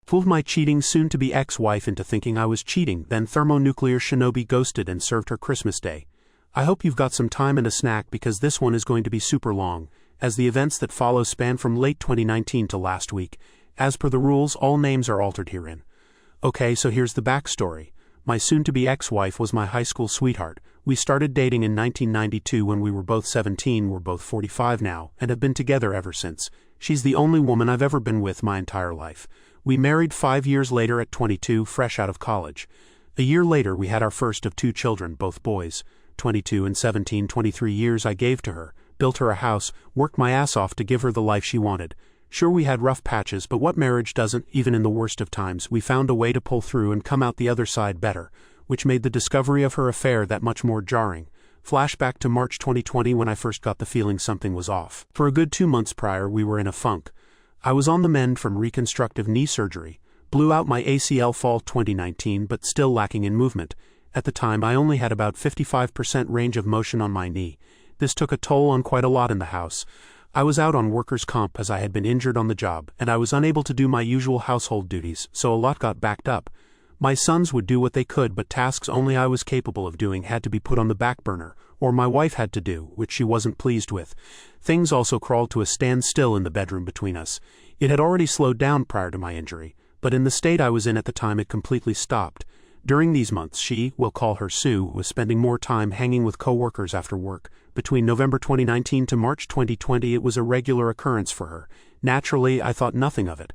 Fooled my cheating soon-to-be ex-wife into thinking I was cheating, then Thermo Nuclear Shinobi Ghosted and served her Christmas Day. I hope you've got some time and a snack because this one is going to be super long, as the events that follow span from late 2019 to last week. As per the rules, all names are altered herein. Okay, so here's the backstory. My soon-to-be ex-wife was my high school sweetheart. We started dating in 1992 when we were both 17, we're both 45 now, and have been together ever since. She's the only woman I've ever been with my entire life. We married 5 years later at 22, fresh out of college. A year later we had our first of 2 children, both boys. 22 and 17, 23 years I gave to her, built her a house, worked my ass off to give her the life she wanted. Sure, we had rough patches, but what marriage doesn't? Even in the worst of times, we found a way to pull through and come out the other side better, which made the discovery of her affair that much more jarring. Flashback to March 2020 when I first got the feeling something was off. For a good 2 months prior, we were in a funk. I was on the mend from reconstructive knee surgery, blew out my ACL fall 2019 but still lacking in movement. At the time I only had about 55% range of motion on my knee. This took a toll on quite a lot in the house. I was out on workers' comp as I had been injured on the job, and I was unable to do my usual household duties, so a lot got backed up. My sons would do what they could, but tasks only I was capable of doing had to be put on the back burner, or my wife had to do, which she wasn't pleased with. Things also crawled to a standstill in the bedroom between us. It had already slowed down prior to my injury, but in the state I was in at the time it completely stopped. During these months she, we'll call her Sue, was spending more time hanging with co-workers after work. Between November 2019 to March 2020 it was a regular occurrence for her. Naturally, I thought nothing of it.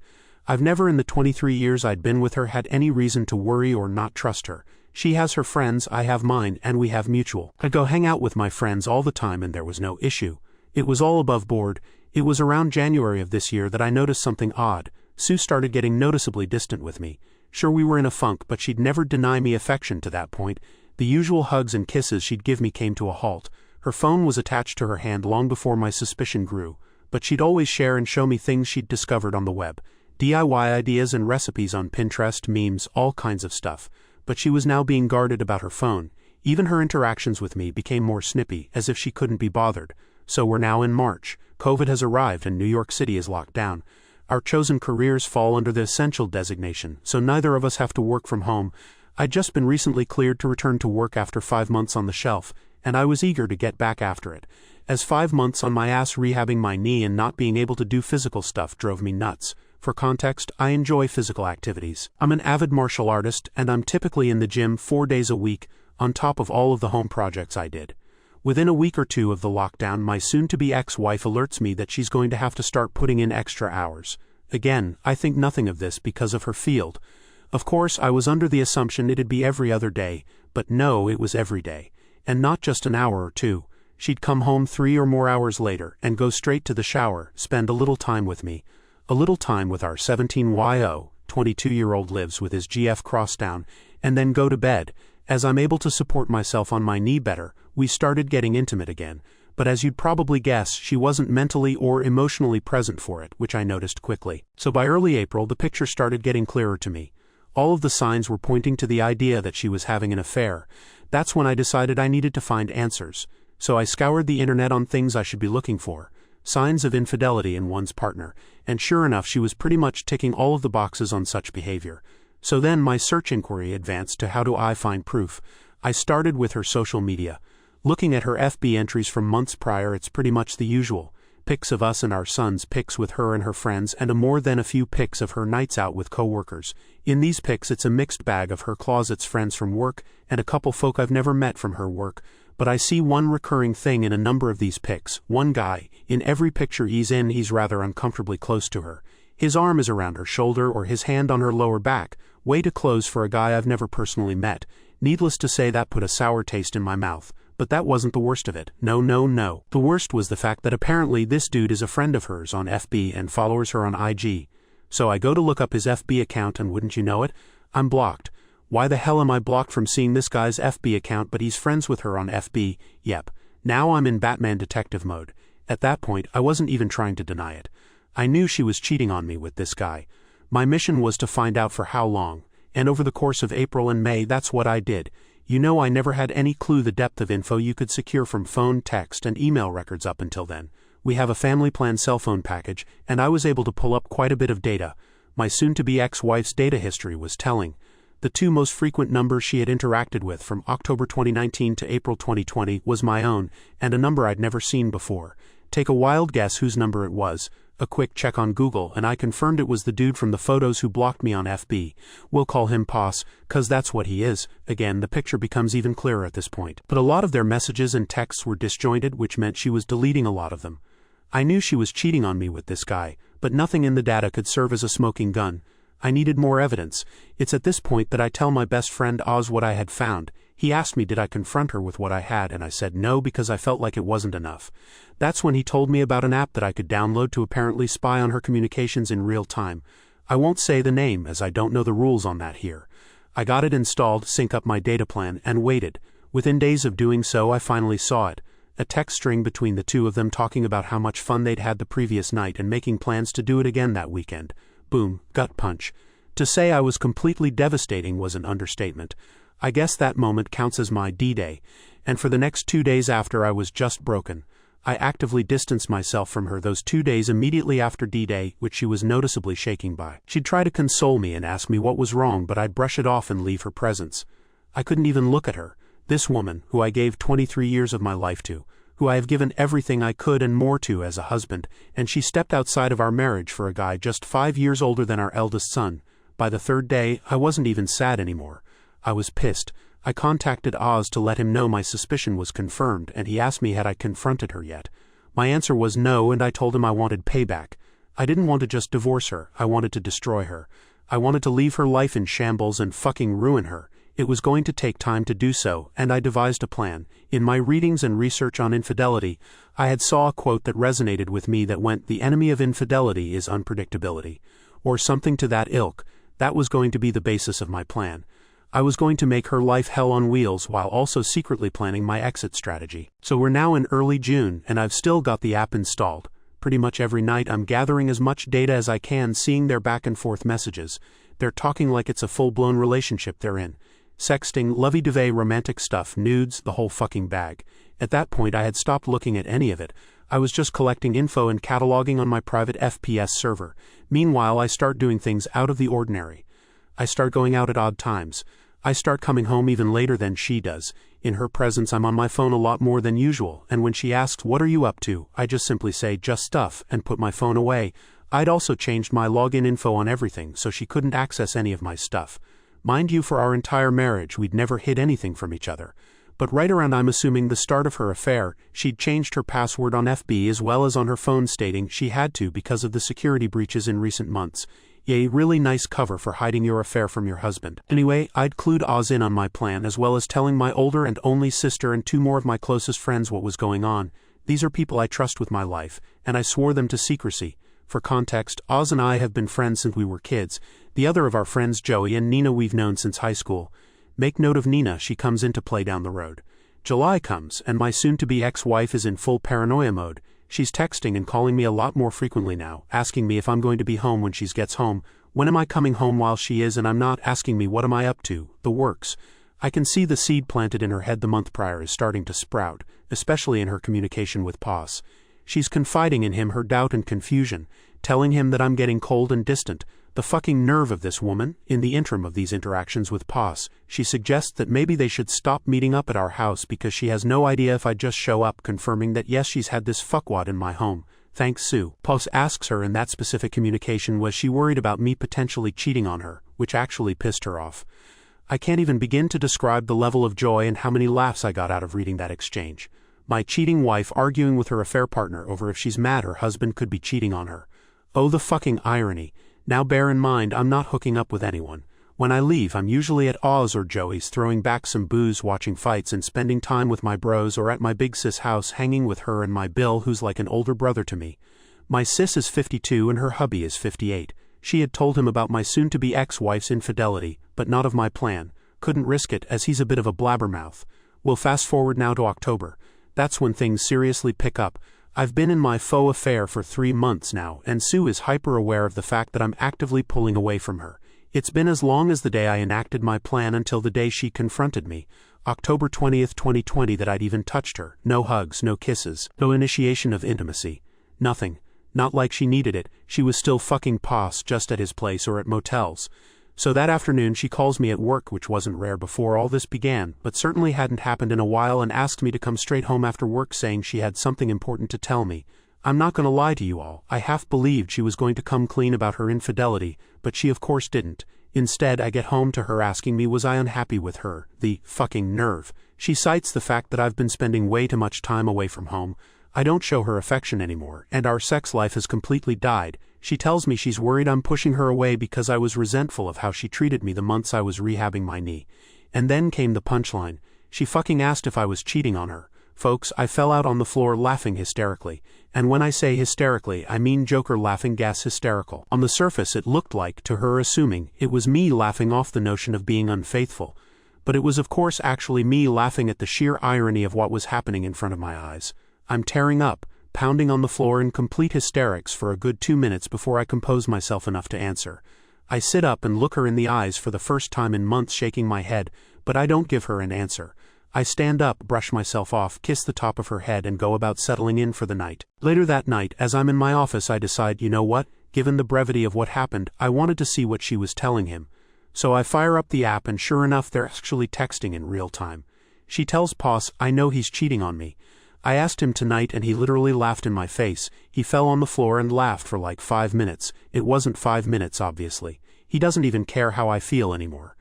I've never in the 23 years I'd been with her had any reason to worry or not trust her. She has her friends, I have mine, and we have mutual. I'd go hang out with my friends all the time and there was no issue. It was all above board. It was around January of this year that I noticed something odd. Sue started getting noticeably distant with me. Sure, we were in a funk, but she'd never deny me affection to that point. The usual hugs and kisses she'd give me came to a halt. Her phone was attached to her hand long before my suspicion grew, but she'd always share and show me things she'd discovered on the web. DIY ideas and recipes on Pinterest, memes, all kinds of stuff. But she was now being guarded about her phone. Even her interactions with me became more snippy, as if she couldn't be bothered. So we're now in March. COVID has arrived and New York City is locked down. Our chosen careers fall under the essential designation, so neither of us have to work from home. I'd just been recently cleared to return to work after 5 months on the shelf, and I was eager to get back after it. As 5 months on my ass rehabbing my knee and not being able to do physical stuff drove me nuts. For context, I enjoy physical activities. I'm an avid martial artist, and I'm typically in the gym 4 days a week, on top of all of the home projects I did. Within a week or two of the lockdown, my soon-to-be ex-wife alerts me that she's going to have to start putting in extra hours. Again, I think nothing of this because of her field. Of course, I was under the assumption it'd be every other day, but no, it was every day. And not just an hour or two. She'd come home 3 or more hours later and go straight to the shower, spend a little time with me. A little time with our 17-year-old, 22-year-old lives with his GF crossdown, and then go to bed. As I'm able to support myself on my knee better, we started getting intimate again. But as you'd probably guess, she wasn't mentally or emotionally present for it, which I noticed quickly. So by early April, the picture started getting clearer to me. All of the signs were pointing to the idea that she was having an affair. That's when I decided I needed to find answers. So I scoured the internet on things I should be looking for. Signs of infidelity in one's partner, and sure enough she was pretty much ticking all of the boxes on such behavior. So then my search inquiry advanced to how do I find proof. I started with her social media. Looking at her FB entries from months prior, it's pretty much the usual. Pics of us and our sons, pics with her and her friends, and more than a few pics of her nights out with co-workers. In these pics it's a mixed bag of her closets friends from work, and a couple folk I've never met from her work. But I see one recurring thing in a number of these pics. One guy, in every picture he's in, he's rather uncomfortably close to her. His arm is around her shoulder or his hand on her lower back, way too close for a guy I've never personally met. Needless to say, that put a sour taste in my mouth. But that wasn't the worst of it. No. The worst was the fact that apparently this dude is a friend of hers on FB and follows her on IG. So I go to look up his FB account and wouldn't you know it, I'm blocked. Why the hell am I blocked from seeing this guy's FB account but he's friends with her on FB? Yep. Now I'm in Batman detective mode. At that point, I wasn't even trying to deny it. I knew she was cheating on me with this guy. My mission was to find out for how long, and over the course of April and May that's what I did. You know, I never had any clue the depth of info you could secure from phone, text, and email records up until then. We have a family plan cell phone package, and I was able to pull up quite a bit of data. My soon-to-be ex-wife's data history was telling. The two most frequent numbers she had interacted with from October 2019 to April 2020 was my own, and a number I'd never seen before. Take a wild guess whose number it was. A quick check on Google and I confirmed it was the dude from the photos who blocked me on FB. We'll call him Poss, cause that's what he is. Again, the picture becomes even clearer at this point. But a lot of their messages and texts were disjointed, which meant she was deleting a lot of them. I knew she was cheating on me with this guy, but nothing in the data could serve as a smoking gun. I needed more evidence. It's at this point that I tell my best friend Oz what I had found. He asked me did I confront her with what I had, and I said no because I felt like it wasn't enough. That's when he told me about an app that I could download to apparently spy on her communications in real time. I won't say the name as I don't know the rules on that here. I got it installed, sync up my data plan, and waited. Within days of doing so I finally saw it. A text string between the two of them talking about how much fun they'd had the previous night and making plans to do it again that weekend. Boom, gut punch. To say I was completely devastating was an understatement. I guess that moment counts as my D-Day, and for the next 2 days after I was just broken. I actively distanced myself from her those 2 days immediately after D-Day, which she was noticeably shaking by. She'd try to console me and ask me what was wrong, but I'd brush it off and leave her presence. I couldn't even look at her. This woman, who I gave 23 years of my life to, who I have given everything I could and more to as a husband, and she stepped outside of our marriage for a guy just 5 years older than our eldest son. By the 3rd day, I wasn't even sad anymore. I was pissed. I contacted Oz to let him know my suspicion was confirmed, and he asked me had I confronted her yet. My answer was no, and I told him I wanted payback. I didn't want to just divorce her, I wanted to destroy her. I wanted to leave her life in shambles and fucking ruin her. It was going to take time to do so, and I devised a plan. In my readings and research on infidelity, I had saw a quote that resonated with me that went, "The enemy of infidelity is unpredictability," or something to that ilk. That was going to be the basis of my plan. I was going to make her life hell on wheels while also secretly planning my exit strategy. So we're now in early June, and I've still got the app installed. Pretty much every night I'm gathering as much data as I can, seeing their back and forth messages. They're talking like it's a full-blown relationship they're in. Sexting, lovey-dovey romantic stuff, nudes, the whole fucking bag. At that point I had stopped looking at any of it. I was just collecting info and cataloging on my private FPS server. Meanwhile I start doing things out of the ordinary. I start going out at odd times. I start coming home even later than she does. In her presence I'm on my phone a lot more than usual, and when she asks what are you up to, I just simply say just stuff and put my phone away. I'd also changed my login info on everything so she couldn't access any of my stuff. Mind you, for our entire marriage we'd never hid anything from each other. But right around I'm assuming the start of her affair, she'd changed her password on FB as well as on her phone, stating she had to because of the security breaches in recent months. Yay, really nice cover for hiding your affair from your husband. Anyway, I'd clued Oz in on my plan as well as telling my older and only sister and 2 more of my closest friends what was going on. These are people I trust with my life, and I swore them to secrecy. For context, Oz and I have been friends since we were kids. The other of our friends, Joey and Nina, we've known since high school. Make note of Nina, she comes into play down the road. July comes, and my soon-to-be ex-wife is in full paranoia mode. She's texting and calling me a lot more frequently now, asking me if I'm going to be home when she gets home, when am I coming home while she is and I'm not, asking me what am I up to, the works. I can see the seed planted in her head the month prior is starting to sprout, especially in her communication with Poss. She's confiding in him her doubt and confusion, telling him that I'm getting cold and distant. The fucking nerve of this woman. In the interim of these interactions with Poss, she suggests that maybe they should stop meeting up at our house because she has no idea if I just show up, confirming that yes, she's had this fuckwad in my home. Thanks, Sue. Poss asks her in that specific communication was she worried about me potentially cheating on her, which actually pissed her off. I can't even begin to describe the level of joy and how many laughs I got out of reading that exchange. My cheating wife arguing with her affair partner over if she's mad her husband could be cheating on her. Oh, the fucking irony. Now bear in mind I'm not hooking up with anyone. When I leave I'm usually at Oz or Joey's throwing back some booze, watching fights and spending time with my bros, or at my big sis house hanging with her and my Bill, who's like an older brother to me. My sis is 52 and her hubby is 58. She had told him about my soon-to-be ex-wife's infidelity, but not of my plan. Couldn't risk it as he's a bit of a blabbermouth. We'll fast forward now to October. That's when things seriously pick up. I've been in my faux affair for 3 months now, and Sue is hyper-aware of the fact that I'm actively pulling away from her. It's been as long as the day I enacted my plan until the day she confronted me, October 20th, 2020, that I'd even touched her. No hugs, no kisses, no initiation of intimacy. Nothing. Not like she needed it, she was still fucking Poss just at his place or at motels. So that afternoon she calls me at work, which wasn't rare before all this began, but certainly hadn't happened in a while, and asked me to come straight home after work, saying she had something important to tell me. I'm not gonna lie to you all, I half believed she was going to come clean about her infidelity, but she of course didn't. Instead, I get home to her asking me was I unhappy with her. The fucking nerve. She cites the fact that I've been spending way too much time away from home. I don't show her affection anymore, and our sex life has completely died. She tells me she's worried I'm pushing her away because I was resentful of how she treated me the months I was rehabbing my knee. And then came the punchline. She fucking asked if I was cheating on her. Folks, I fell out on the floor laughing hysterically. And when I say hysterically, I mean Joker laughing gas hysterical. On the surface it looked like, to her assuming, it was me laughing off the notion of being unfaithful. But it was of course actually me laughing at the sheer irony of what was happening in front of my eyes. I'm tearing up, pounding on the floor in complete hysterics for a good 2 minutes before I compose myself enough to answer. I sit up and look her in the eyes for the first time in months, shaking my head, but I don't give her an answer. I stand up, brush myself off, kiss the top of her head, and go about settling in for the night. Later that night, as I'm in my office, I decide, you know what, given the brevity of what happened, I wanted to see what she was telling him. So I fire up the app, and sure enough they're actually texting in real time. She tells Poss, I know he's cheating on me. I asked him tonight and he literally laughed in my face. He fell on the floor and laughed for like 5 minutes. It wasn't 5 minutes, obviously. He doesn't even care how I feel anymore.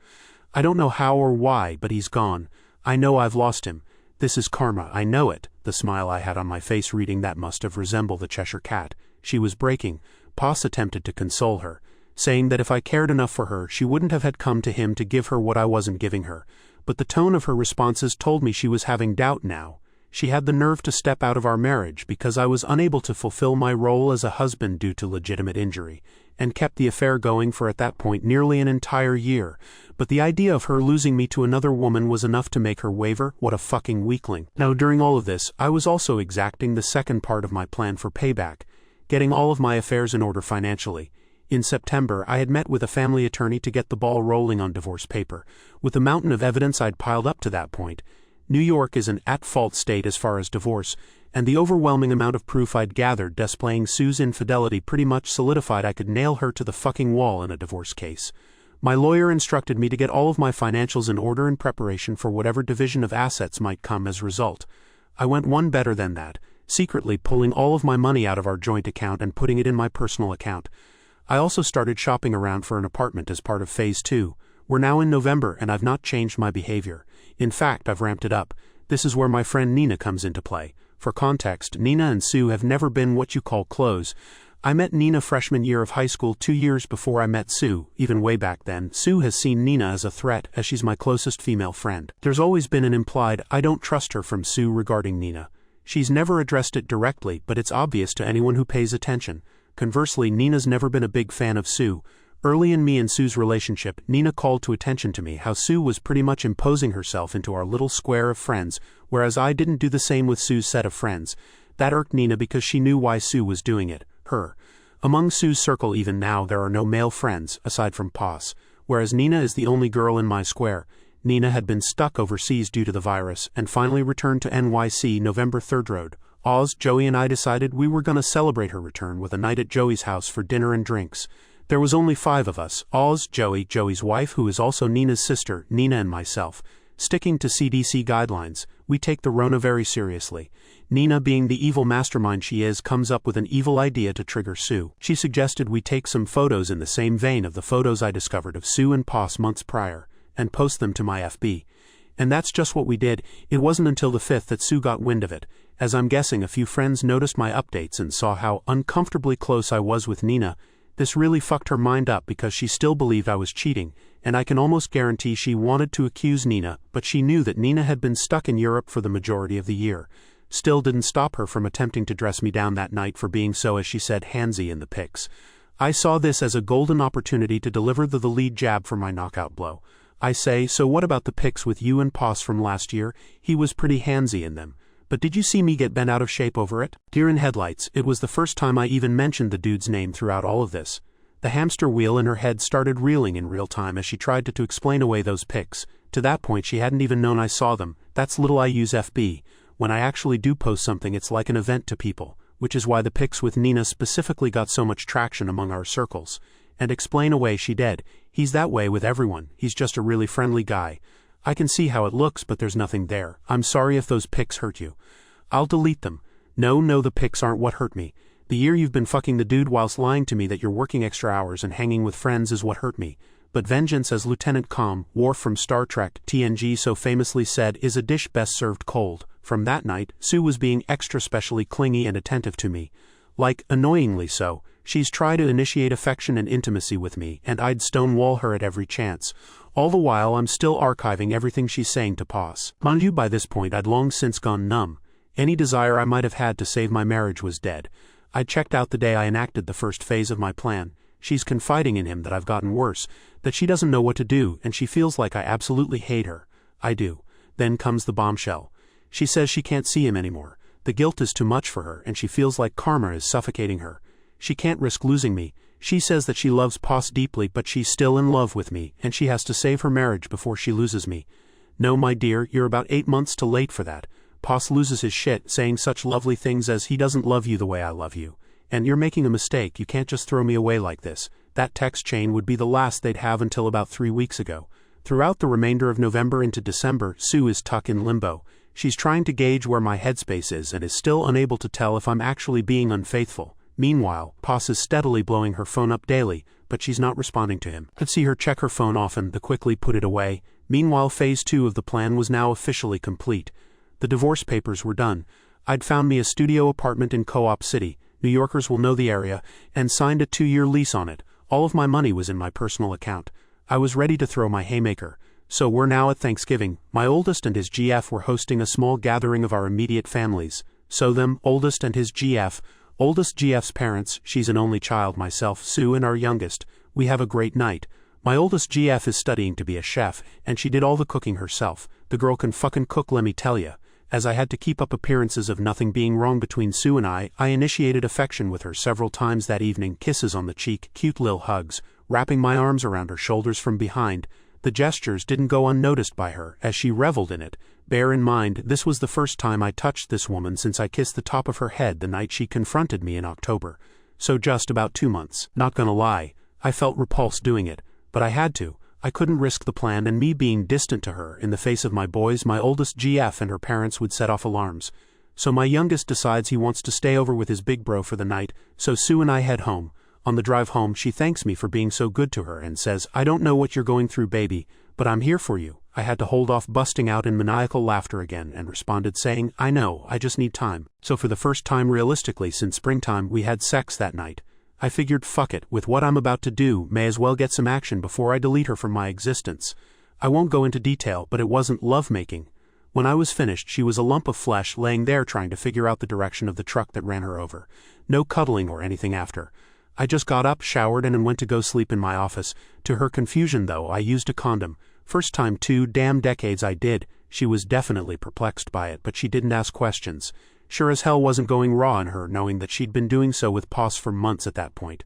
I don't know how or why, but he's gone. I know I've lost him. This is karma, I know it. The smile I had on my face reading that must have resembled the Cheshire Cat. She was breaking. Poss attempted to console her, saying that if I cared enough for her, she wouldn't have had come to him to give her what I wasn't giving her. But the tone of her responses told me she was having doubt now. She had the nerve to step out of our marriage because I was unable to fulfill my role as a husband due to legitimate injury, and kept the affair going for at that point nearly an entire year. But the idea of her losing me to another woman was enough to make her waver. What a fucking weakling. Now during all of this, I was also exacting the second part of my plan for payback, getting all of my affairs in order financially. In September, I had met with a family attorney to get the ball rolling on divorce paper. With the mountain of evidence I'd piled up to that point, New York is an at-fault state as far as divorce, and the overwhelming amount of proof I'd gathered displaying Sue's infidelity pretty much solidified I could nail her to the fucking wall in a divorce case. My lawyer instructed me to get all of my financials in order in preparation for whatever division of assets might come as a result. I went one better than that, secretly pulling all of my money out of our joint account and putting it in my personal account. I also started shopping around for an apartment as part of Phase 2. We're now in November and I've not changed my behavior. In fact, I've ramped it up. This is where my friend Nina comes into play. For context, Nina and Sue have never been what you call close. I met Nina freshman year of high school 2 years before I met Sue. Even way back then, Sue has seen Nina as a threat, as she's my closest female friend. There's always been an implied, I don't trust her from Sue regarding Nina. She's never addressed it directly, but it's obvious to anyone who pays attention. Conversely, Nina's never been a big fan of Sue. Early in me and Sue's relationship, Nina called to attention to me how Sue was pretty much imposing herself into our little square of friends, whereas I didn't do the same with Sue's set of friends. That irked Nina because she knew why Sue was doing it. Her. Among Sue's circle even now there are no male friends, aside from Poss, whereas Nina is the only girl in my square. Nina had been stuck overseas due to the virus, and finally returned to NYC November 3rd Road. Oz, Joey and I decided we were gonna celebrate her return with a night at Joey's house for dinner and drinks. There was only 5 of us, Oz, Joey, Joey's wife who is also Nina's sister, Nina and myself. Sticking to CDC guidelines, we take the Rona very seriously. Nina, being the evil mastermind she is, comes up with an evil idea to trigger Sue. She suggested we take some photos in the same vein of the photos I discovered of Sue and Poss months prior, and post them to my FB. And that's just what we did. It wasn't until the 5th that Sue got wind of it. As I'm guessing, a few friends noticed my updates and saw how uncomfortably close I was with Nina. This really fucked her mind up because she still believed I was cheating, and I can almost guarantee she wanted to accuse Nina, but she knew that Nina had been stuck in Europe for the majority of the year. Still didn't stop her from attempting to dress me down that night for being so, as she said, handsy in the pics. I saw this as a golden opportunity to deliver the lead jab for my knockout blow. I say, so what about the pics with you and Poss from last year? He was pretty handsy in them. But did you see me get bent out of shape over it? Deer in headlights, it was the first time I even mentioned the dude's name throughout all of this. The hamster wheel in her head started reeling in real time as she tried to explain away those pics. To that point she hadn't even known I saw them. That's little I use FB. When I actually do post something it's like an event to people. which is why the pics with Nina specifically got so much traction among our circles. And explain away she did. He's that way with everyone, he's just a really friendly guy. I can see how it looks, but there's nothing there. I'm sorry if those pics hurt you. I'll delete them. No, the pics aren't what hurt me. The year you've been fucking the dude whilst lying to me that you're working extra hours and hanging with friends is what hurt me. But vengeance, as Lieutenant Worf from Star Trek TNG so famously said, is a dish best served cold. From that night, Sue was being extra specially clingy and attentive to me. Like, annoyingly so. She's tried to initiate affection and intimacy with me, and I'd stonewall her at every chance. All the while I'm still archiving everything she's saying to Poss. Mind you, by this point I'd long since gone numb. Any desire I might have had to save my marriage was dead. I checked out the day I enacted the first phase of my plan. She's confiding in him that I've gotten worse, that she doesn't know what to do, and she feels like I absolutely hate her. I do. Then comes the bombshell. She says she can't see him anymore. The guilt is too much for her, and she feels like karma is suffocating her. She can't risk losing me. She says that she loves Poss deeply, but she's still in love with me, and she has to save her marriage before she loses me. No, my dear, you're about 8 months too late for that. Poss loses his shit, saying such lovely things as he doesn't love you the way I love you. And you're making a mistake, you can't just throw me away like this. That text chain would be the last they'd have until about 3 weeks ago. Throughout the remainder of November into December, Sue is stuck in limbo. She's trying to gauge where my headspace is and is still unable to tell if I'm actually being unfaithful. Meanwhile, Poss is steadily blowing her phone up daily, but she's not responding to him. I'd see her check her phone often, to quickly put it away. Meanwhile, phase 2 of the plan was now officially complete. The divorce papers were done. I'd found me a studio apartment in Co-op City, New Yorkers will know the area, and signed a 2-year lease on it. All of my money was in my personal account. I was ready to throw my haymaker. So we're now at Thanksgiving. My oldest and his GF were hosting a small gathering of our immediate families. So them, oldest and his GF, oldest GF's parents, she's an only child, myself, Sue, and our youngest. We have a great night. My oldest GF is studying to be a chef, and she did all the cooking herself. The girl can fucking cook, let me tell ya. As I had to keep up appearances of nothing being wrong between Sue and I initiated affection with her several times that evening, kisses on the cheek, cute lil hugs, wrapping my arms around her shoulders from behind. The gestures didn't go unnoticed by her, as she reveled in it. Bear in mind, this was the first time I touched this woman since I kissed the top of her head the night she confronted me in October. So just about 2 months. Not gonna lie, I felt repulsed doing it, but I had to. I couldn't risk the plan and me being distant to her in the face of my boys. My oldest GF and her parents would set off alarms. So my youngest decides he wants to stay over with his big bro for the night, so Sue and I head home. On the drive home, she thanks me for being so good to her and says, I don't know what you're going through, baby, but I'm here for you. I had to hold off busting out in maniacal laughter again and responded saying, I know, I just need time. So for the first time realistically since springtime, we had sex that night. I figured, fuck it, with what I'm about to do, may as well get some action before I delete her from my existence. I won't go into detail, but it wasn't lovemaking. When I was finished, she was a lump of flesh laying there trying to figure out the direction of the truck that ran her over. No cuddling or anything after. I just got up, showered, and went to go sleep in my office. To her confusion, though, I used a condom. First time 2 damn decades I did. She was definitely perplexed by it, but she didn't ask questions. Sure as hell wasn't going raw on her, knowing that she'd been doing so with Poss for months at that point.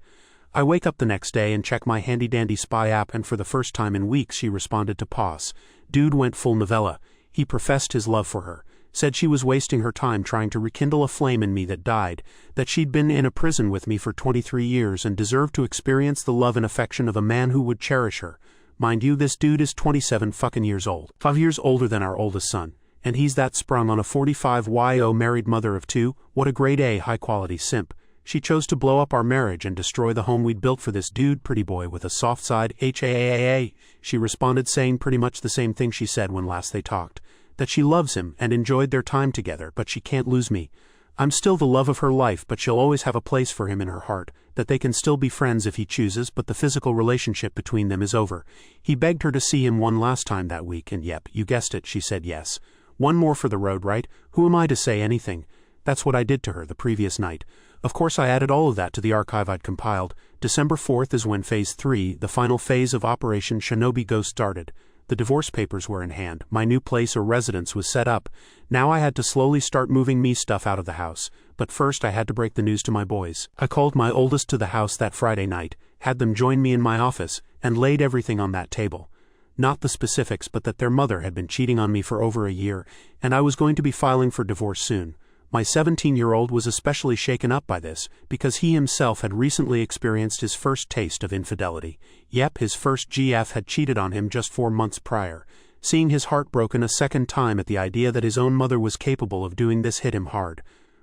I wake up the next day and check my handy-dandy spy app, and for the first time in weeks she responded to Poss. Dude went full novella. He professed his love for her. Said she was wasting her time trying to rekindle a flame in me that died, that she'd been in a prison with me for 23 years and deserved to experience the love and affection of a man who would cherish her. Mind you, this dude is 27 fucking years old. 5 years older than our oldest son. And he's that sprung on a 45-YO married mother of 2, what a grade A high-quality simp. She chose to blow up our marriage and destroy the home we'd built for this dude, pretty boy with a soft side, HAAA. She responded saying pretty much the same thing she said when last they talked. That she loves him and enjoyed their time together, but she can't lose me. I'm still the love of her life, but she'll always have a place for him in her heart. That they can still be friends if he chooses, but the physical relationship between them is over. He begged her to see him one last time that week, and yep, you guessed it, she said yes. One more for the road, right? Who am I to say anything? That's what I did to her the previous night. Of course I added all of that to the archive I'd compiled. December 4th is when Phase 3, the final phase of Operation Shinobi Ghosted, started. The divorce papers were in hand. My new place or residence was set up. Now I had to slowly start moving me stuff out of the house. But first I had to break the news to my boys. I called my oldest to the house that Friday night, had them join me in my office, and laid everything on that table. Not the specifics, but that their mother had been cheating on me for over a year, and I was going to be filing for divorce soon. My 17-year-old was especially shaken up by this, because he himself had recently experienced his first taste of infidelity. Yep, his first GF had cheated on him just 4 months prior. Seeing his heart broken a second time at the idea that his own mother was capable of doing this hit him hard.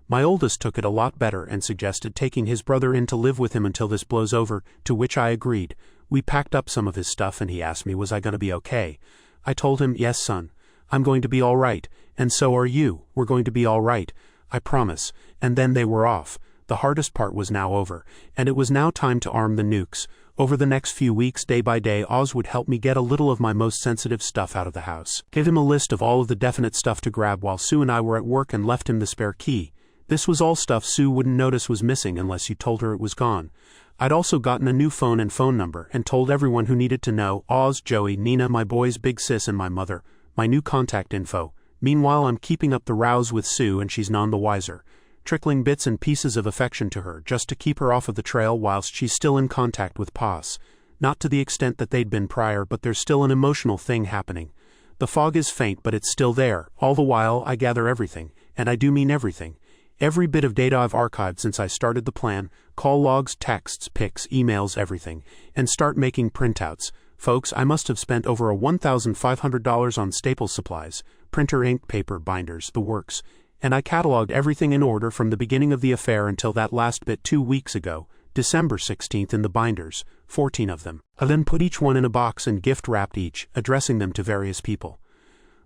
My oldest took it a lot better and suggested taking his brother in to live with him until this blows over, to which I agreed. We packed up some of his stuff and he asked me was I going to be okay. I told him, yes son, I'm going to be alright, and so are you, we're going to be alright, I promise, and then they were off. The hardest part was now over, and it was now time to arm the nukes. Over the next few weeks, day by day, Oz would help me get a little of my most sensitive stuff out of the house. Gave him a list of all of the definite stuff to grab while Sue and I were at work and left him the spare key. This was all stuff Sue wouldn't notice was missing unless you told her it was gone. I'd also gotten a new phone and phone number and told everyone who needed to know, Oz, Joey, Nina, my boys, big sis and my mother, my new contact info. Meanwhile I'm keeping up the rows with Sue and she's none the wiser. Trickling bits and pieces of affection to her just to keep her off of the trail whilst she's still in contact with Poss. Not to the extent that they'd been prior, but there's still an emotional thing happening. The fog is faint but it's still there. All the while I gather everything, and I do mean everything. Every bit of data I've archived since I started the plan, call logs, texts, pics, emails, everything, and start making printouts. Folks, I must have spent over $1,500 on staple supplies, printer ink, paper, binders, the works, and I cataloged everything in order from the beginning of the affair until that last bit 2 weeks ago, December 16th in the binders, 14 of them. I then put each one in a box and gift-wrapped each, addressing them to various people.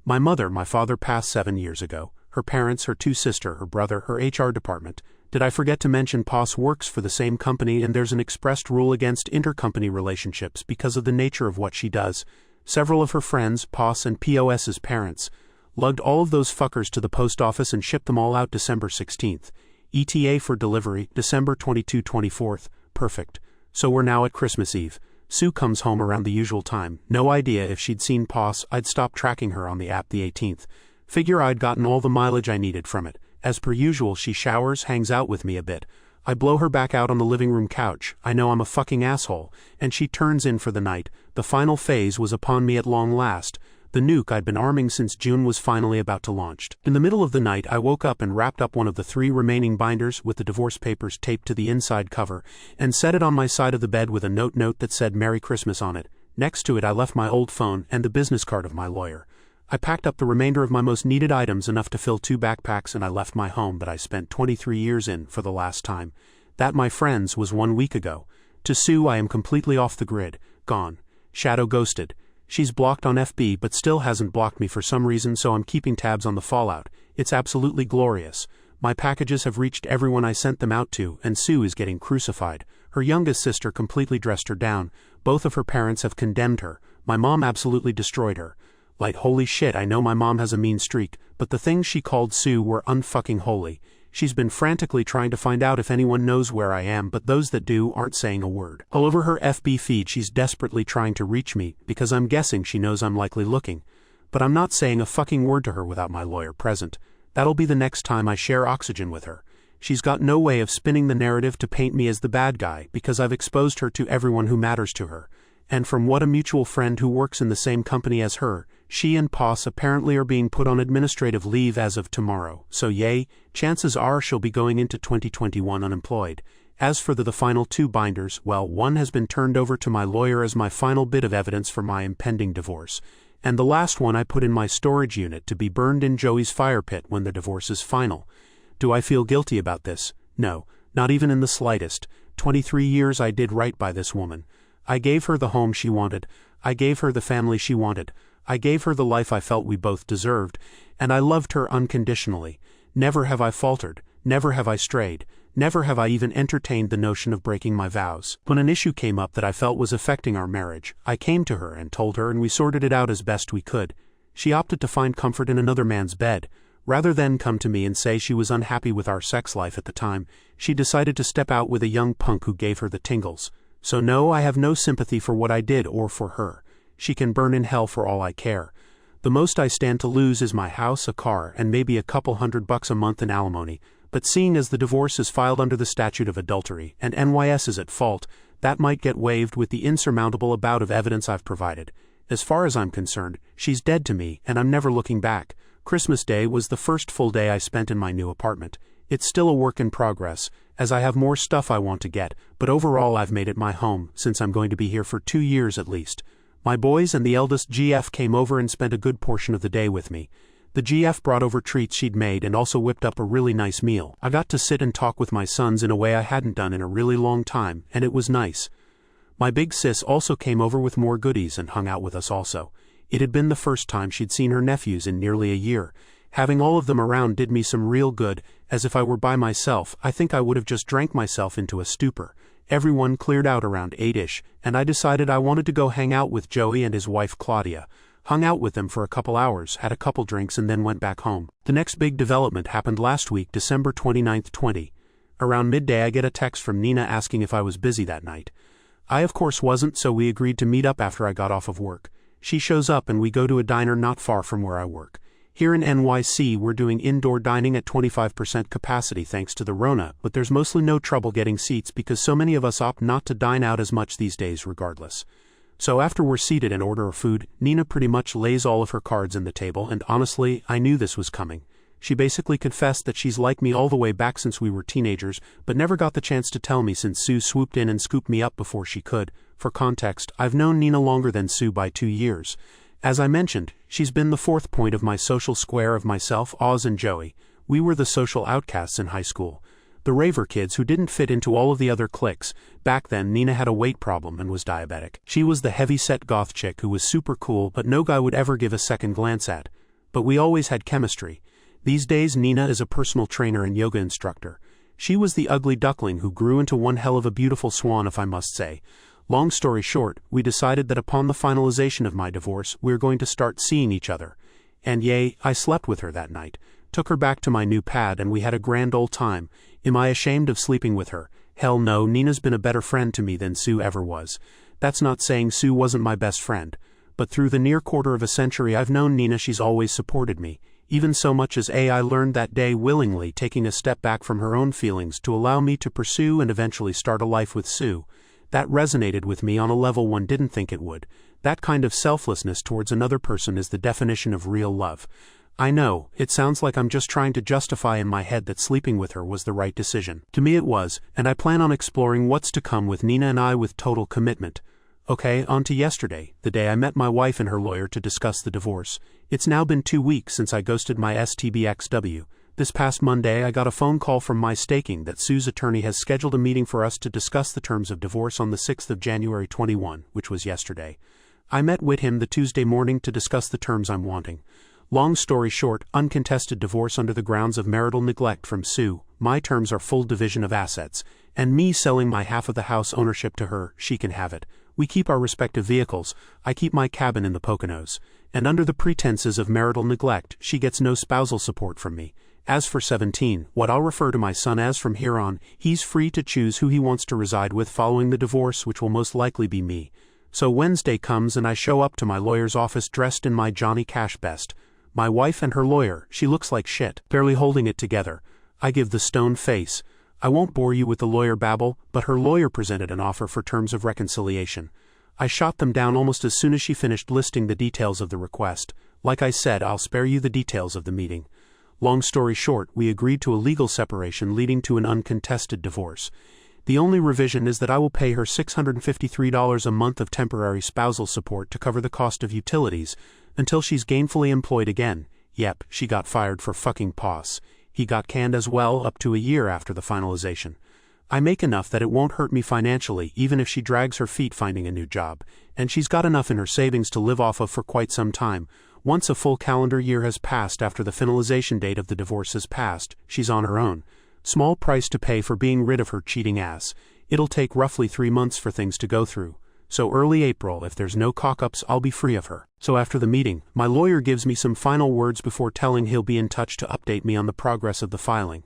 My father passed 7 years ago. Her parents, her 2 sisters, her brother, her HR department. Did I forget to mention Poss works for the same company and there's an expressed rule against intercompany relationships because of the nature of what she does. Several of her friends, Poss and POS's parents, lugged all of those fuckers to the post office and shipped them all out December 16th. ETA for delivery, December 22-24th. Perfect. So we're now at Christmas Eve. Sue comes home around the usual time. No idea if she'd seen Poss. I'd stopped tracking her on the app the 18th. Figure I'd gotten all the mileage I needed from it. As per usual, she showers, hangs out with me a bit. I blow her back out on the living room couch. I know I'm a fucking asshole, and she turns in for the night. The final phase was upon me at long last. The nuke I'd been arming since June was finally about to launch. In the middle of the night, I woke up and wrapped up one of the 3 remaining binders with the divorce papers taped to the inside cover, and set it on my side of the bed with a note that said Merry Christmas on it. Next to it I left my old phone and the business card of my lawyer. I packed up the remainder of my most needed items, enough to fill 2 backpacks, and I left my home that I spent 23 years in for the last time. That, my friends, was 1 week ago. To Sue I am completely off the grid, gone, shadow ghosted. She's blocked on FB but still hasn't blocked me for some reason, so I'm keeping tabs on the fallout. It's absolutely glorious. My packages have reached everyone I sent them out to, and Sue is getting crucified. Her youngest sister completely dressed her down. Both of her parents have condemned her. My mom absolutely destroyed her. Like, holy shit, I know my mom has a mean streak, but the things she called Sue were unfucking holy. She's been frantically trying to find out if anyone knows where I am, but those that do aren't saying a word. All over her FB feed she's desperately trying to reach me, because I'm guessing she knows I'm likely looking. But I'm not saying a fucking word to her without my lawyer present. That'll be the next time I share oxygen with her. She's got no way of spinning the narrative to paint me as the bad guy, because I've exposed her to everyone who matters to her. And from what a mutual friend who works in the same company as her, she and Poss apparently are being put on administrative leave as of tomorrow, so yay, chances are she'll be going into 2021 unemployed. As for the final 2 binders, well, one has been turned over to my lawyer as my final bit of evidence for my impending divorce, and the last one I put in my storage unit to be burned in Joey's fire pit when the divorce is final. Do I feel guilty about this? No, not even in the slightest. 23 years I did right by this woman. I gave her the home she wanted. I gave her the family she wanted. I gave her the life I felt we both deserved, and I loved her unconditionally. Never have I faltered, never have I strayed, never have I even entertained the notion of breaking my vows. When an issue came up that I felt was affecting our marriage, I came to her and told her, and we sorted it out as best we could. She opted to find comfort in another man's bed. Rather than come to me and say she was unhappy with our sex life at the time, she decided to step out with a young punk who gave her the tingles. So no, I have no sympathy for what I did or for her. She can burn in hell for all I care. The most I stand to lose is my house, a car, and maybe a couple $100 a month in alimony, but seeing as the divorce is filed under the statute of adultery, and NYS is at fault, that might get waived with the insurmountable amount of evidence I've provided. As far as I'm concerned, she's dead to me, and I'm never looking back. Christmas Day was the first full day I spent in my new apartment. It's still a work in progress, as I have more stuff I want to get, but overall I've made it my home, since I'm going to be here for 2 years at least. My boys and the eldest GF came over and spent a good portion of the day with me. The GF brought over treats she'd made and also whipped up a really nice meal. I got to sit and talk with my sons in a way I hadn't done in a really long time, and it was nice. My big sis also came over with more goodies and hung out with us also. It had been the first time she'd seen her nephews in nearly a year. Having all of them around did me some real good, as if I were by myself I think I would have just drank myself into a stupor. Everyone cleared out around 8ish, and I decided I wanted to go hang out with Joey and his wife Claudia. Hung out with them for a couple hours, had a couple drinks and then went back home. The next big development happened last week, December 29th, 20. Around midday I get a text from Nina asking if I was busy that night. I of course wasn't, so we agreed to meet up after I got off of work. She shows up and we go to a diner not far from where I work. Here in NYC we're doing indoor dining at 25% capacity thanks to the Rona, but there's mostly no trouble getting seats because so many of us opt not to dine out as much these days regardless. So after we're seated and order our food, Nina pretty much lays all of her cards on the table, and honestly, I knew this was coming. She basically confessed that she's liked me all the way back since we were teenagers, but never got the chance to tell me since Sue swooped in and scooped me up before she could. For context, I've known Nina longer than Sue by 2 years. As I mentioned, she's been the fourth point of my social square of myself, Oz, and Joey. We were the social outcasts in high school. The raver kids who didn't fit into all of the other cliques. Back then Nina had a weight problem and was diabetic. She was the heavy-set goth chick who was super cool but no guy would ever give a second glance at. But we always had chemistry. These days Nina is a personal trainer and yoga instructor. She was the ugly duckling who grew into one hell of a beautiful swan, if I must say. Long story short, we decided that upon the finalization of my divorce, we were going to start seeing each other. And yay, I slept with her that night. Took her back to my new pad and we had a grand old time. Am I ashamed of sleeping with her? Hell no, Nina's been a better friend to me than Sue ever was. That's not saying Sue wasn't my best friend. But through the near quarter of a century I've known Nina, she's always supported me. Even so much as I learned that day willingly taking a step back from her own feelings to allow me to pursue and eventually start a life with Sue. That resonated with me on a level one didn't think it would. That kind of selflessness towards another person is the definition of real love. I know, it sounds like I'm just trying to justify in my head that sleeping with her was the right decision. To me it was, and I plan on exploring what's to come with Nina and I with total commitment. Okay, on to yesterday, the day I met my wife and her lawyer to discuss the divorce. It's now been 2 weeks since I ghosted my STBXW. This past Monday I got a phone call from my staking that Sue's attorney has scheduled a meeting for us to discuss the terms of divorce on the 6th of January 21, which was yesterday. I met with him the Tuesday morning to discuss the terms I'm wanting. Long story short, uncontested divorce under the grounds of marital neglect from Sue. My terms are full division of assets, and me selling my half of the house ownership to her. She can have it. We keep our respective vehicles. I keep my cabin in the Poconos. And under the pretenses of marital neglect, she gets no spousal support from me. As for 17, what I'll refer to my son as from here on, he's free to choose who he wants to reside with following the divorce, which will most likely be me. So Wednesday comes and I show up to my lawyer's office dressed in my Johnny Cash best. My wife and her lawyer, she looks like shit, barely holding it together. I give the stone face. I won't bore you with the lawyer babble, but her lawyer presented an offer for terms of reconciliation. I shot them down almost as soon as she finished listing the details of the request. Like I said, I'll spare you the details of the meeting. Long story short, we agreed to a legal separation leading to an uncontested divorce. The only revision is that I will pay her $653 a month of temporary spousal support to cover the cost of utilities until she's gainfully employed again. Yep, she got fired for fucking POS. He got canned as well up to a year after the finalization. I make enough that it won't hurt me financially even if she drags her feet finding a new job, and she's got enough in her savings to live off of for quite some time. Once a full calendar year has passed after the finalization date of the divorce has passed, she's on her own. Small price to pay for being rid of her cheating ass. It'll take roughly 3 months for things to go through. So early April, if there's no cock-ups, I'll be free of her. So after the meeting, my lawyer gives me some final words before telling he'll be in touch to update me on the progress of the filing.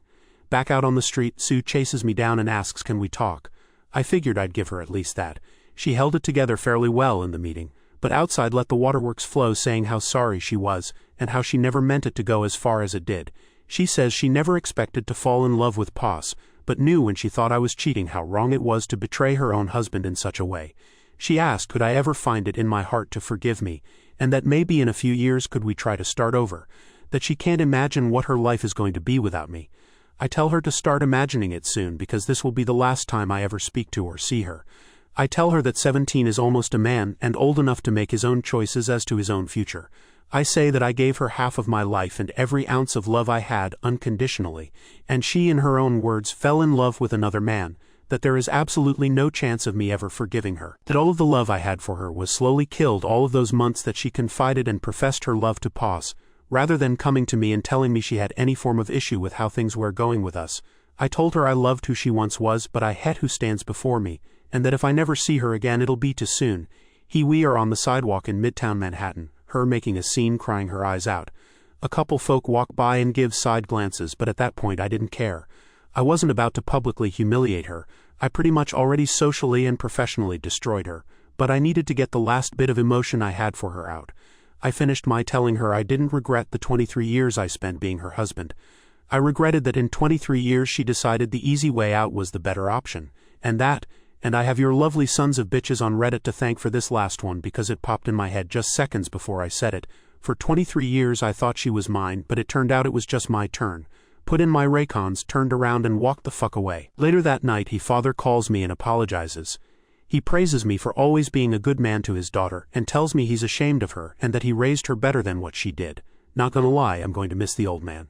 Back out on the street, Sue chases me down and asks, can we talk? I figured I'd give her at least that. She held it together fairly well in the meeting, but outside let the waterworks flow, saying how sorry she was, and how she never meant it to go as far as it did. She says she never expected to fall in love with POS, but knew when she thought I was cheating how wrong it was to betray her own husband in such a way. She asked could I ever find it in my heart to forgive me, and that maybe in a few years could we try to start over. that she can't imagine what her life is going to be without me. I tell her to start imagining it soon because this will be the last time I ever speak to or see her. I tell her that 17 is almost a man and old enough to make his own choices as to his own future. I say that I gave her half of my life and every ounce of love I had unconditionally, and she, in her own words, fell in love with another man, that there is absolutely no chance of me ever forgiving her, that all of the love I had for her was slowly killed all of those months that she confided and professed her love to pause, rather than coming to me and telling me she had any form of issue with how things were going with us. I told her I loved who she once was, but I hate who stands before me, and that if I never see her again it'll be too soon. We are on the sidewalk in Midtown Manhattan, her making a scene, crying her eyes out. A couple folk walk by and give side glances, but at that point I didn't care. I wasn't about to publicly humiliate her. I pretty much already socially and professionally destroyed her, but I needed to get the last bit of emotion I had for her out. I finished my telling her I didn't regret the 23 years I spent being her husband. I regretted that in 23 years she decided the easy way out was the better option, and I have your lovely sons of bitches on Reddit to thank for this last one because it popped in my head just seconds before I said it. For 23 years I thought she was mine, but it turned out it was just my turn. Put in my Raycons, turned around and walked the fuck away. Later that night father calls me and apologizes. He praises me for always being a good man to his daughter and tells me he's ashamed of her and that he raised her better than what she did. Not gonna lie, I'm going to miss the old man.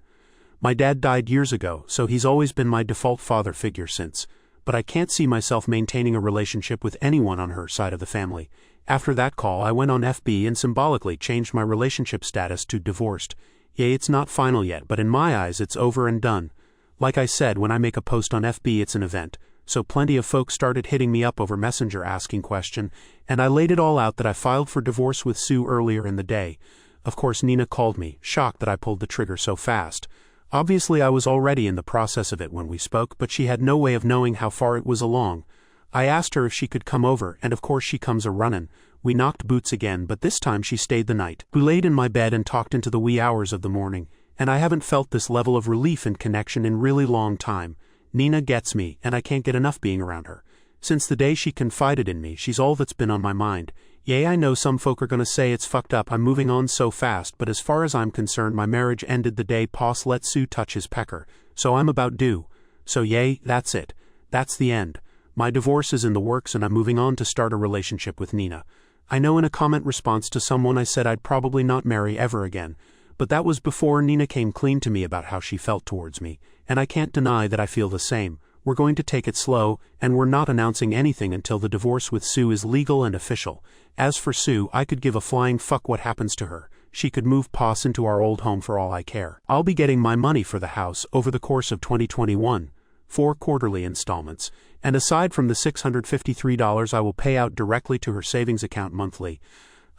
My dad died years ago, so he's always been my default father figure since, but I can't see myself maintaining a relationship with anyone on her side of the family. After that call I went on FB and symbolically changed my relationship status to divorced. It's not final yet, but in my eyes it's over and done. Like I said, when I make a post on FB it's an event, so plenty of folks started hitting me up over Messenger asking question, and I laid it all out that I filed for divorce with Sue earlier in the day. Of course Nina called me, shocked that I pulled the trigger so fast. Obviously I was already in the process of it when we spoke, but she had no way of knowing how far it was along. I asked her if she could come over, and of course she comes a-runnin'. We knocked boots again, but this time she stayed the night. We laid in my bed and talked into the wee hours of the morning, and I haven't felt this level of relief and connection in really long time. Nina gets me, and I can't get enough being around her. Since the day she confided in me, she's all that's been on my mind. I know some folk are gonna say it's fucked up I'm moving on so fast, but as far as I'm concerned my marriage ended the day Poss let Sue touch his pecker, so I'm about due. So that's it. That's the end. My divorce is in the works and I'm moving on to start a relationship with Nina. I know in a comment response to someone I said I'd probably not marry ever again, but that was before Nina came clean to me about how she felt towards me, and I can't deny that I feel the same. We're going to take it slow, and we're not announcing anything until the divorce with Sue is legal and official. As for Sue, I could give a flying fuck what happens to her. She could move Poss into our old home for all I care. I'll be getting my money for the house over the course of 2021, 4 quarterly installments, and aside from the $653 I will pay out directly to her savings account monthly,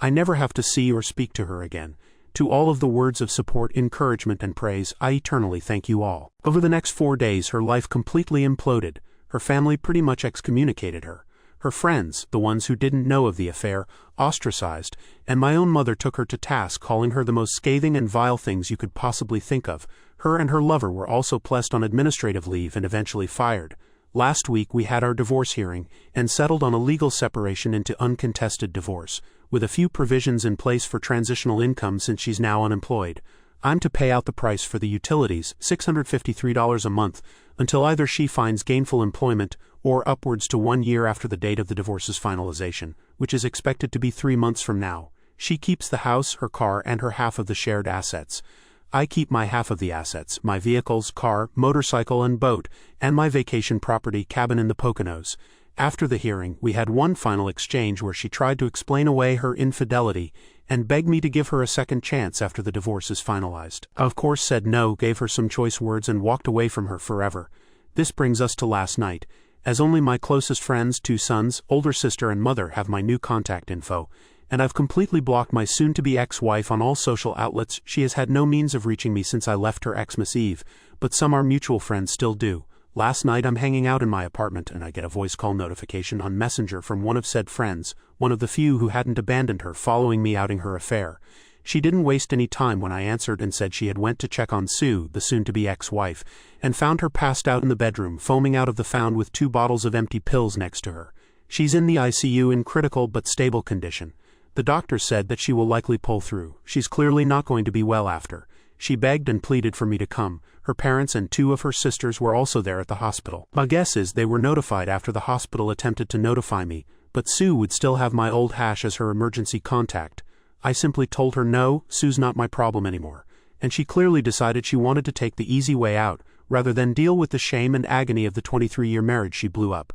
I never have to see or speak to her again. To all of the words of support, encouragement, and praise, I eternally thank you all. Over the next 4 days her life completely imploded. Her family pretty much excommunicated her. Her friends, the ones who didn't know of the affair, ostracized, and my own mother took her to task, calling her the most scathing and vile things you could possibly think of. Her and her lover were also placed on administrative leave and eventually fired. Last week we had our divorce hearing and settled on a legal separation into uncontested divorce, with a few provisions in place for transitional income since she's now unemployed. I'm to pay out the price for the utilities, $653 a month, until either she finds gainful employment or upwards to 1 year after the date of the divorce's finalization, which is expected to be 3 months from now. She keeps the house, her car, and her half of the shared assets. I keep my half of the assets, my vehicles, car, motorcycle, and boat, and my vacation property cabin in the Poconos. After the hearing, we had one final exchange where she tried to explain away her infidelity and begged me to give her a second chance after the divorce is finalized. I of course said no, gave her some choice words, and walked away from her forever. This brings us to last night. As only my closest friends, 2 sons, older sister, and mother have my new contact info, and I've completely blocked my soon-to-be ex-wife on all social outlets. She has had no means of reaching me since I left her Xmas Eve, but some our mutual friends still do. Last night I'm hanging out in my apartment and I get a voice call notification on Messenger from one of said friends, one of the few who hadn't abandoned her following me outing her affair. She didn't waste any time when I answered and said she had went to check on Sue, the soon-to-be ex-wife, and found her passed out in the bedroom, foaming out of the found with 2 bottles of empty pills next to her. She's in the ICU in critical but stable condition. The doctor said that she will likely pull through. She's clearly not going to be well after. She begged and pleaded for me to come. Her parents and 2 of her sisters were also there at the hospital. My guess is they were notified after the hospital attempted to notify me, but Sue would still have my old hash as her emergency contact. I simply told her no, Sue's not my problem anymore. And she clearly decided she wanted to take the easy way out, rather than deal with the shame and agony of the 23-year marriage she blew up.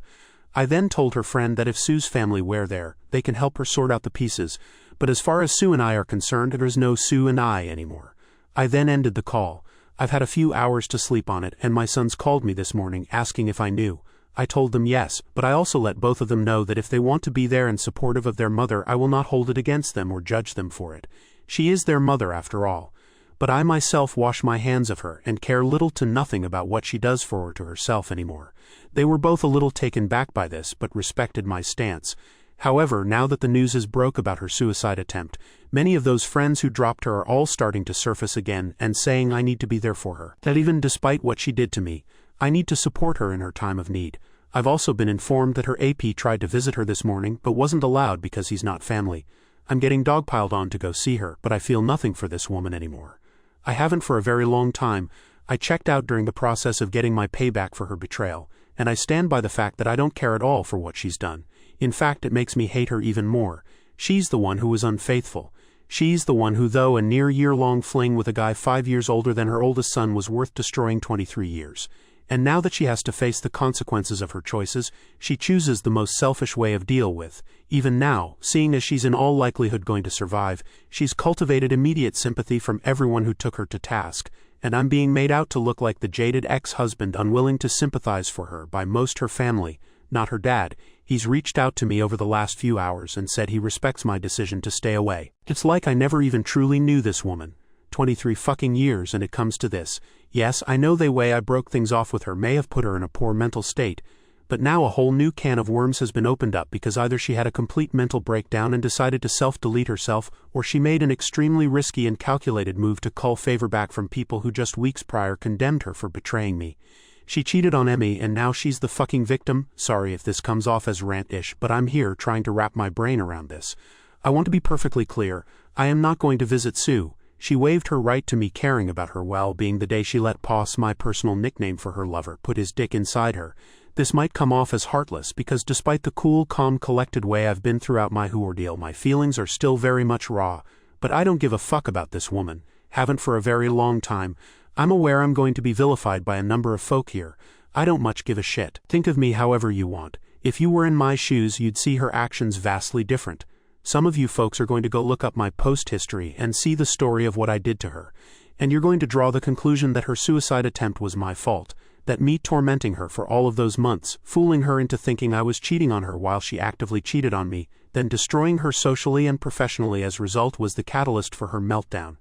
I then told her friend that if Sue's family were there, they can help her sort out the pieces, but as far as Sue and I are concerned, there's no Sue and I anymore. I then ended the call. I've had a few hours to sleep on it, and my sons called me this morning asking if I knew. I told them yes, but I also let both of them know that if they want to be there and supportive of their mother, I will not hold it against them or judge them for it. She is their mother after all. But I myself wash my hands of her and care little to nothing about what she does for or to herself anymore. They were both a little taken back by this, but respected my stance. However, now that the news is broke about her suicide attempt, many of those friends who dropped her are all starting to surface again and saying I need to be there for her. That even despite what she did to me, I need to support her in her time of need. I've also been informed that her AP tried to visit her this morning but wasn't allowed because he's not family. I'm getting dogpiled on to go see her, but I feel nothing for this woman anymore. I haven't for a very long time. I checked out during the process of getting my payback for her betrayal, and I stand by the fact that I don't care at all for what she's done. In fact, it makes me hate her even more. She's the one who was unfaithful. She's the one who, though a near year-long fling with a guy 5 years older than her oldest son, was worth destroying 23 years. And now that she has to face the consequences of her choices, she chooses the most selfish way of deal with. Even now, seeing as she's in all likelihood going to survive, she's cultivated immediate sympathy from everyone who took her to task, and I'm being made out to look like the jaded ex-husband unwilling to sympathize for her by most her family, not her dad. He's reached out to me over the last few hours and said he respects my decision to stay away. It's like I never even truly knew this woman. 23 fucking years and it comes to this. Yes, I know the way I broke things off with her may have put her in a poor mental state, but now a whole new can of worms has been opened up because either she had a complete mental breakdown and decided to self-delete herself, or she made an extremely risky and calculated move to cull favor back from people who just weeks prior condemned her for betraying me. She cheated on Emmy and now she's the fucking victim. Sorry if this comes off as rant-ish, but I'm here trying to wrap my brain around this. I want to be perfectly clear. I am not going to visit Sue. She waived her right to me caring about her well-being the day she let Poss, my personal nickname for her lover, put his dick inside her. This might come off as heartless because despite the cool, calm, collected way I've been throughout my who ordeal, my feelings are still very much raw. But I don't give a fuck about this woman. Haven't for a very long time. I'm aware I'm going to be vilified by a number of folk here. I don't much give a shit. Think of me however you want. If you were in my shoes, you'd see her actions vastly different. Some of you folks are going to go look up my post history and see the story of what I did to her. And you're going to draw the conclusion that her suicide attempt was my fault, that me tormenting her for all of those months, fooling her into thinking I was cheating on her while she actively cheated on me, then destroying her socially and professionally as a result was the catalyst for her meltdown.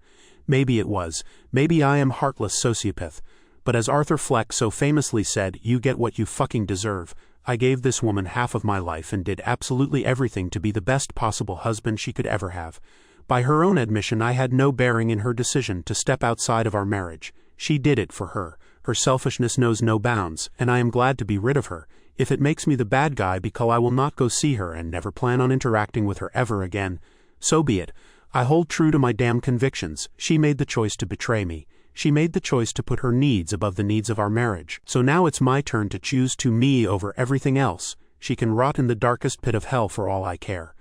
Maybe it was. Maybe I am heartless sociopath. But as Arthur Fleck so famously said, you get what you fucking deserve. I gave this woman half of my life and did absolutely everything to be the best possible husband she could ever have. By her own admission, I had no bearing in her decision to step outside of our marriage. She did it for her. Her selfishness knows no bounds, and I am glad to be rid of her. If it makes me the bad guy because I will not go see her and never plan on interacting with her ever again, so be it. I hold true to my damn convictions. She made the choice to betray me. She made the choice to put her needs above the needs of our marriage. So now it's my turn to choose to me over everything else. She can rot in the darkest pit of hell for all I care.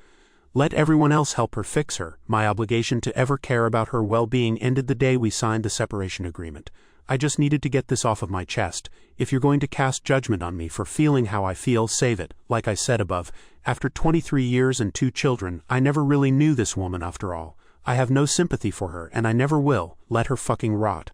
Let everyone else help her fix her. My obligation to ever care about her well-being ended the day we signed the separation agreement. I just needed to get this off of my chest. If you're going to cast judgment on me for feeling how I feel, save it. Like I said above, after 23 years and 2 children, I never really knew this woman after all. I have no sympathy for her and I never will. Let her fucking rot.